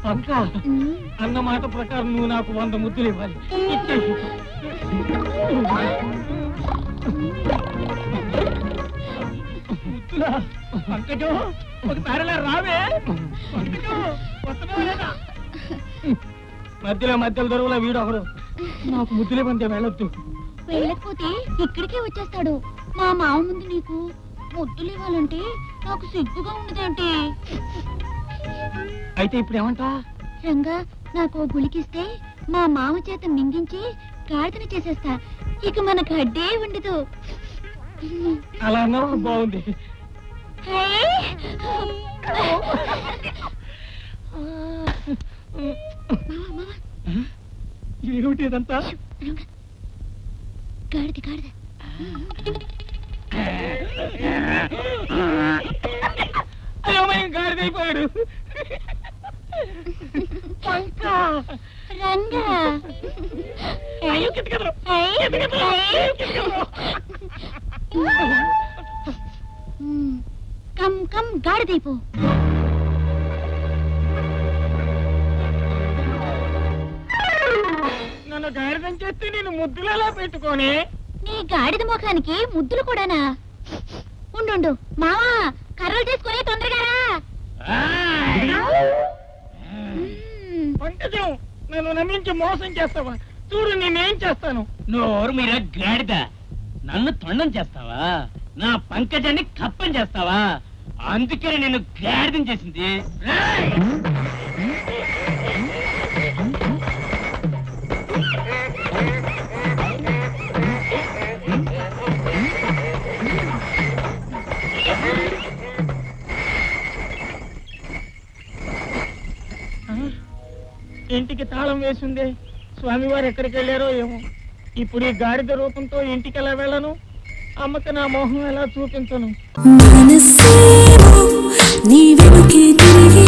పంక అన్న మాట ప్రకారం నువ్వు నాకు 100 ముద్దులు ఇవ్వాలి. ఇచ్చేసి ముద్దులా పంకజం ఒకసారిలా రావే. మధ్యలో దొరువులో వీడు ఒకడు నాకు ముద్దులే పంతే వెళ్ళొద్దు. వెళ్ళకపోతే ఇక్కడికే వచ్చేస్తాడు. మా మామ ముందు నీకు ముద్దులు ఇవ్వాలంటే నాకు సిగ్గుగా ఉండదేంటి? అయితే ఇప్పుడు ఏమంటా? రంగా నాకు గులికిస్తే మా మామ చేత మింగించి గాడిదని చేసేస్తా. ఇక మనకు అడ్డే ఉండదు. అలా అన్నావా? బాగుంది. ఏమిటి ఇదంతా? గాడిద అయోమయం గాడిదైపోయాడు. రంగా కమ్ కమ్ గాడిదైపో. నన్ను గాడిదని చేస్తే నేను ముద్దులలో పెట్టుకొని నీ గాడిద ముఖానికి ముద్దులు కూడానా? ఉండు మావా, కర్రలు తీసుకొని తొందరగా పంకజం, నన్ను నమ్మించి మోసం చేస్తావా? చూడు నేనేం చేస్తాను. నోరు మీరా గాడిద, నన్ను తొండం చేస్తావా? నా పంకజాన్ని కప్పం చేస్తావా? అందుకే నేను గాడిదని చేసింది. ఇంటికి తాళం వేసిందే. స్వామివారు ఎక్కడికి వెళ్ళారో ఏమో. ఇప్పుడు ఈ గాడిద రూపంతో ఇంటికి ఎలా వెళ్ళను? అమ్మకి నా మోహం ఎలా చూపించను? నీ వెనుకే తిరిగే